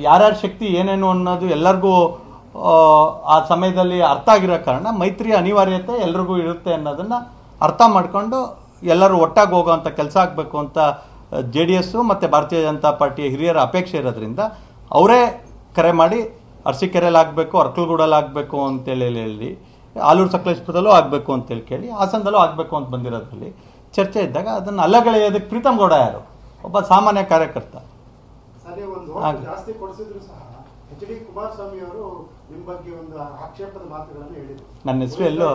ಯಾರ್ಯಾರ ಶಕ್ತಿ ಏನೇನು ಅನ್ನೋದು ಎಲ್ಲರಿಗೂ ಆ ಸಮಯದಲ್ಲಿ ಅರ್ಥ ಆಗಿರೋ ಕಾರಣ ಮೈತ್ರಿಯ ಅನಿವಾರ್ಯತೆ ಎಲ್ರಿಗೂ ಇರುತ್ತೆ ಅನ್ನೋದನ್ನು ಅರ್ಥ ಮಾಡಿಕೊಂಡು ಎಲ್ಲರೂ ಒಟ್ಟಾಗಿ ಹೋಗೋವಂಥ ಕೆಲಸ ಆಗಬೇಕು ಅಂತ JDS ಮತ್ತು ಭಾರತೀಯ ಜನತಾ ಪಾರ್ಟಿಯ ಹಿರಿಯರ ಅಪೇಕ್ಷೆ ಇರೋದ್ರಿಂದ ಅವರೇ ಕರೆ ಮಾಡಿ ಅರಸೀಕೆರೆಯಲ್ಲಿ ಆಗಬೇಕು, ಅರ್ಕಲ್ಗೂಡಲ್ಲಿ ಆಗಬೇಕು ಅಂತೇಳಿ ಹೇಳಿ, ಆಲೂರು ಸಕಲೇಶ್ಪುರದಲ್ಲೂ ಆಗಬೇಕು ಅಂತೇಳಿ ಕೇಳಿ, ಹಾಸನದಲ್ಲೂ ಆಗಬೇಕು ಅಂತ ಬಂದಿರೋದ್ರಲ್ಲಿ ಚರ್ಚೆ ಇದ್ದಾಗ ಅದನ್ನು ಅಲ್ಲಗಳೆಯೋದಕ್ಕೆ ಪ್ರೀತಮ್ ಗೌಡ ಯಾರು, ಒಬ್ಬ ಸಾಮಾನ್ಯ ಕಾರ್ಯಕರ್ತ. ನನ್ನ ಹೆಸರು ಎಲ್ಲೋ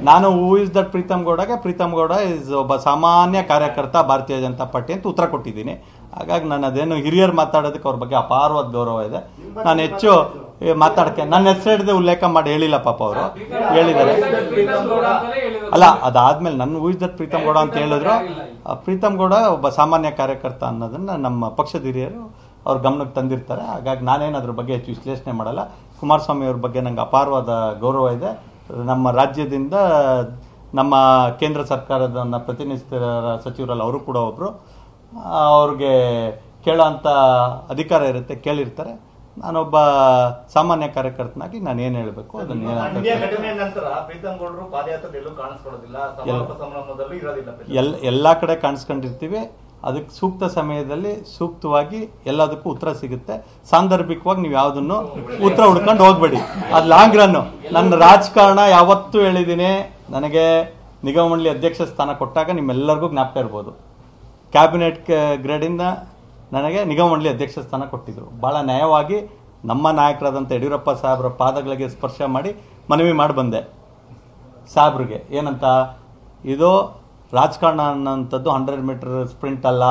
ನಾನು ಹೂ ಇಸ್ ದಟ್ ಪ್ರೀತಮ್ ಗೌಡಗೆ ಪ್ರೀತಮ್ ಗೌಡ ಇಸ್ ಒಬ್ಬ ಸಾಮಾನ್ಯ ಕಾರ್ಯಕರ್ತ ಭಾರತೀಯ ಜನತಾ ಪಾರ್ಟಿ ಅಂತ ಉತ್ತರ ಕೊಟ್ಟಿದ್ದೀನಿ. ಹಾಗಾಗಿ ನಾನು ಅದೇನು ಹಿರಿಯರು ಮಾತಾಡೋದಕ್ಕೆ ಅವ್ರ ಬಗ್ಗೆ ಅಪಾರವಾದ ಗೌರವ ಇದೆ. ನಾನು ಹೆಚ್ಚು ಮಾತಾಡಕ್ಕೆ ನನ್ನ ಹೆಸರು ಹಿಡಿದು ಉಲ್ಲೇಖ ಮಾಡಿ ಹೇಳಿಲ್ಲ, ಪಾಪ ಅವರು ಹೇಳಿದ್ದಾರೆ. ಅಲ್ಲ, ಅದಾದ್ಮೇಲೆ ನನ್ನ who is that Preetham Gowda ಅಂತ ಹೇಳಿದ್ರು. ಪ್ರೀತಮ್ ಗೌಡ ಒಬ್ಬ ಸಾಮಾನ್ಯ ಕಾರ್ಯಕರ್ತ ಅನ್ನೋದನ್ನ ನಮ್ಮ ಪಕ್ಷದ ಹಿರಿಯರು ಅವ್ರ ಗಮನಕ್ಕೆ ತಂದಿರ್ತಾರೆ. ಹಾಗಾಗಿ ನಾನೇನು ಅದ್ರ ಬಗ್ಗೆ ಹೆಚ್ಚು ವಿಶ್ಲೇಷಣೆ ಮಾಡಲ್ಲ. ಕುಮಾರಸ್ವಾಮಿ ಅವ್ರ ಬಗ್ಗೆ ನಂಗೆ ಅಪಾರವಾದ ಗೌರವ ಇದೆ. ನಮ್ಮ ರಾಜ್ಯದಿಂದ ನಮ್ಮ ಕೇಂದ್ರ ಸರ್ಕಾರದ ಪ್ರತಿನಿಧಿಸಿದ ಸಚಿವರಲ್ಲಿ ಅವರು ಕೂಡ ಒಬ್ಬರು. ಅವ್ರಿಗೆ ಕೇಳೋ ಅಂಥ ಅಧಿಕಾರ ಇರುತ್ತೆ, ಕೇಳಿರ್ತಾರೆ. ನಾನೊಬ್ಬ ಸಾಮಾನ್ಯ ಕಾರ್ಯಕರ್ತನಾಗಿ ನಾನು ಏನು ಹೇಳಬೇಕು ಅದನ್ನ ಎಲ್ಲ ಕಡೆ ಕಾಣಿಸ್ಕೊಂಡಿರ್ತೀವಿ. ಅದಕ್ಕೆ ಸೂಕ್ತ ಸಮಯದಲ್ಲಿ ಸೂಕ್ತವಾಗಿ ಎಲ್ಲದಕ್ಕೂ ಉತ್ತರ ಸಿಗುತ್ತೆ. ಸಾಂದರ್ಭಿಕವಾಗಿ ನೀವು ಯಾವುದನ್ನು ಉತ್ತರ ಹುಡ್ಕೊಂಡು ಹೋಗ್ಬೇಡಿ. ಅದು ಲಾಂಗ್ ರನ್ನು. ನನ್ನ ರಾಜಕಾರಣ ಯಾವತ್ತೂ ಹೇಳಿದ್ದೀನಿ, ನನಗೆ ನಿಗಮ ಮಂಡಳಿ ಅಧ್ಯಕ್ಷ ಸ್ಥಾನ ಕೊಟ್ಟಾಗ ನಿಮ್ಮೆಲ್ಲರಿಗೂ ಜ್ಞಾಪಕ ಇರ್ಬೋದು, ಕ್ಯಾಬಿನೆಟ್ ಗ್ರೇಡಿಂದ ನನಗೆ ನಿಗಮ ಮಂಡಳಿ ಅಧ್ಯಕ್ಷ ಸ್ಥಾನ ಕೊಟ್ಟಿದ್ರು. ಭಾಳ ನ್ಯಾಯವಾಗಿ ನಮ್ಮ ನಾಯಕರಾದಂಥ ಯಡಿಯೂರಪ್ಪ ಸಾಹೇಬ್ರ ಪಾದಗಳಿಗೆ ಸ್ಪರ್ಶ ಮಾಡಿ ಮನವಿ ಮಾಡಿ ಬಂದೆ ಸಾಹೇಬ್ರಿಗೆ. ಏನಂತ, ಇದು ರಾಜಕಾರಣ ಅನ್ನೋಂಥದ್ದು 100 ಮೀಟರ್ ಸ್ಪ್ರಿಂಟ್ ಅಲ್ಲ,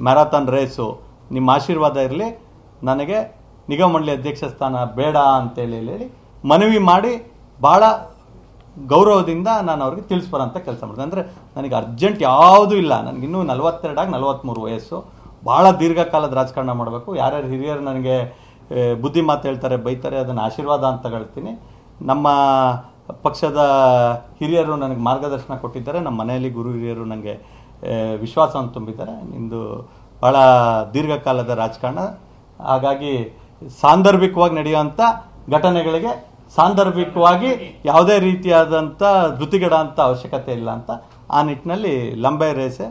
ಮ್ಯಾರಥಾನ್ ರೇಸು. ನಿಮ್ಮ ಆಶೀರ್ವಾದ ಇರಲಿ, ನನಗೆ ನಿಗಮ ಮಂಡಳಿ ಅಧ್ಯಕ್ಷ ಸ್ಥಾನ ಬೇಡ ಅಂತೇಳಿ ಹೇಳಿ ಮನವಿ ಮಾಡಿ ಭಾಳ ಗೌರವದಿಂದ ನಾನು ಅವ್ರಿಗೆ ತಿಳಿಸ್ಬರೋಂಥ ಕೆಲಸ ಮಾಡಿದೆ. ಅಂದರೆ ನನಗೆ ಅರ್ಜೆಂಟ್ ಯಾವುದೂ ಇಲ್ಲ. ನನಗಿನ್ನೂ 42 ಆಗಿ 43 ವಯಸ್ಸು. ಭಾಳ ದೀರ್ಘಕಾಲದ ರಾಜಕಾರಣ ಮಾಡಬೇಕು. ಯಾರ್ಯಾರು ಹಿರಿಯರು ನನಗೆ ಬುದ್ಧಿ ಮಾತು ಹೇಳ್ತಾರೆ, ಬೈತಾರೆ, ಅದನ್ನು ಆಶೀರ್ವಾದ ಅಂತ ಹೇಳ್ತೀನಿ. ನಮ್ಮ ಪಕ್ಷದ ಹಿರಿಯರು ನನಗೆ ಮಾರ್ಗದರ್ಶನ ಕೊಟ್ಟಿದ್ದಾರೆ. ನಮ್ಮ ಮನೆಯಲ್ಲಿ ಗುರು ಹಿರಿಯರು ನನಗೆ ವಿಶ್ವಾಸವನ್ನು ತುಂಬಿದ್ದಾರೆ. ನಿಂದು ಭಾಳ ದೀರ್ಘಕಾಲದ ರಾಜಕಾರಣ, ಹಾಗಾಗಿ ಸಾಂದರ್ಭಿಕವಾಗಿ ನಡೆಯುವಂಥ ಘಟನೆಗಳಿಗೆ ಸಾಂದರ್ಭಿಕವಾಗಿ ಯಾವುದೇ ರೀತಿಯಾದಂಥ ಧೃತಿಗೆಡ ಅಂತ ಅವಶ್ಯಕತೆ ಇಲ್ಲ ಅಂತ ಆ ನಿಟ್ಟಿನಲ್ಲಿ ಲಂಬೆ ರೇಸೆ